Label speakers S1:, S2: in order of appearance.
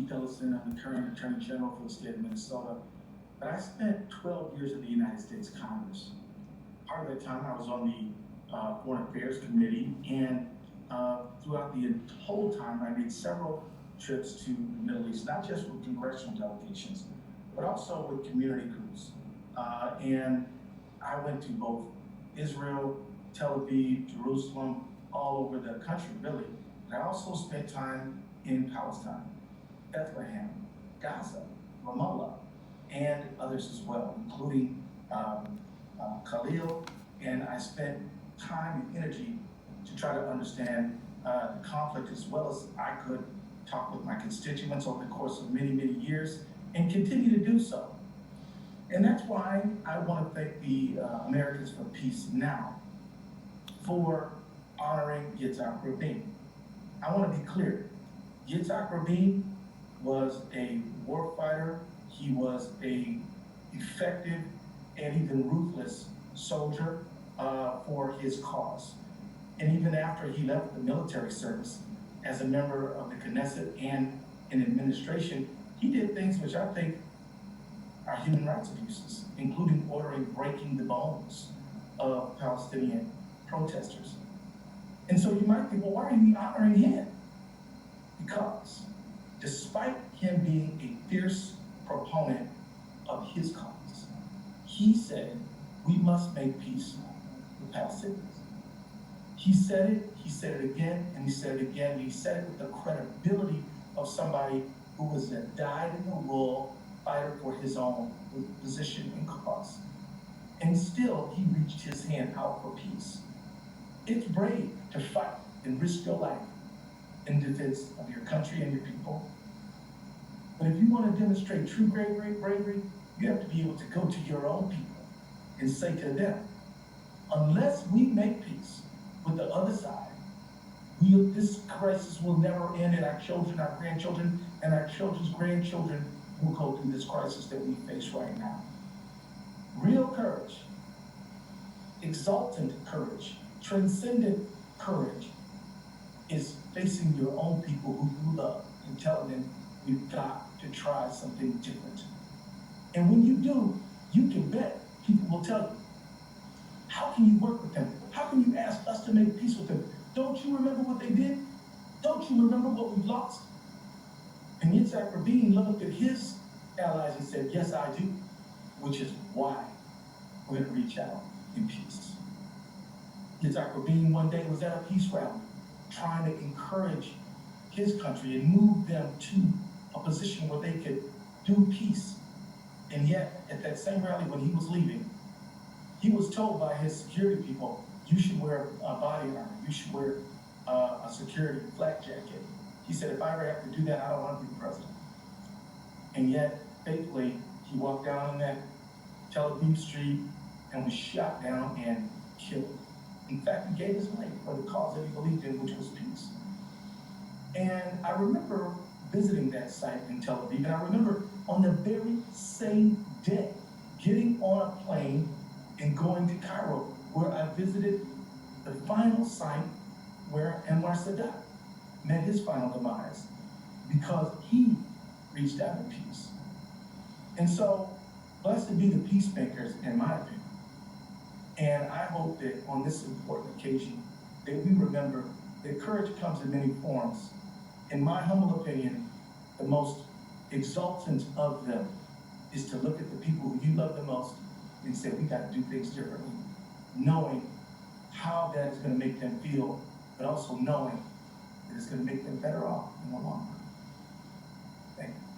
S1: Chief Ellison. I'm the current Attorney General for the state of Minnesota. But I spent 12 years in the United States Congress. Part of that time I was on the Foreign Affairs Committee, and throughout the whole time I made several trips to the Middle East, not just with congressional delegations, but also with community groups. And I went to both Israel, Tel Aviv, Jerusalem, all over the country, really. And I also spent time in Palestine, Bethlehem, Gaza, Ramallah, and others as well, including Khalil. And I spent time and energy to try to understand the conflict as well as I could, talk with my constituents over the course of many, many years, and continue to do so. And that's why I want to thank the Americans for Peace Now for honoring Yitzhak Rabin. I want to be clear. Yitzhak Rabin was a warfighter. He was a effective and even ruthless soldier for his cause. And even after he left the military service as a member of the Knesset and in administration, he did things which I think are human rights abuses, including ordering breaking the bones of Palestinian protesters. And so you might think, well, why are you honoring him? Because despite him being a fierce proponent of his cause, he said, we must make peace with Palestinians. He said it again, and he said it again, and he said it with the credibility of somebody who was a dyed-in-the-wool fighter for his own position and cause. And still, he reached his hand out for peace. It's brave to fight and risk your life in defense of your country and your people. But if you want to demonstrate true bravery, you have to be able to go to your own people and say to them, unless we make peace with the other side, this crisis will never end, and our children, our grandchildren, and our children's grandchildren will go through this crisis that we face right now. Real courage, exultant courage, transcendent courage is facing your own people who you love and telling them we've got to try something different. And when you do, you can bet people will tell you, how can you work with them? How can you ask us to make peace with them? Don't you remember what they did? Don't you remember what we've lost? And Yitzhak Rabin looked at his allies and said, yes, I do, which is why we're going to reach out in peace. Yitzhak Rabin one day was at a peace rally trying to encourage his country and move them to a position where they could do peace. And yet, at that same rally when he was leaving, he was told by his security people, you should wear a body armor, you should wear a security flak jacket. He said, if I ever have to do that, I don't want to be president. And yet, faithfully, he walked down that Tel Aviv street and was shot down and killed. In fact, he gave his life for the cause that he believed in, which was peace. And I remember visiting that site in Tel Aviv, and I remember on the very same day, getting on a plane and going to Cairo, where I visited the final site where Anwar Sadat met his final demise, because he reached out in peace. And so, blessed be the peacemakers, in my opinion. And I hope that on this important occasion, that we remember that courage comes in many forms. In my humble opinion, the most exultant of them is to look at the people who you love the most and say, we got to do things differently, knowing how that is going to make them feel, but also knowing that it's going to make them better off in the long run. Thank you.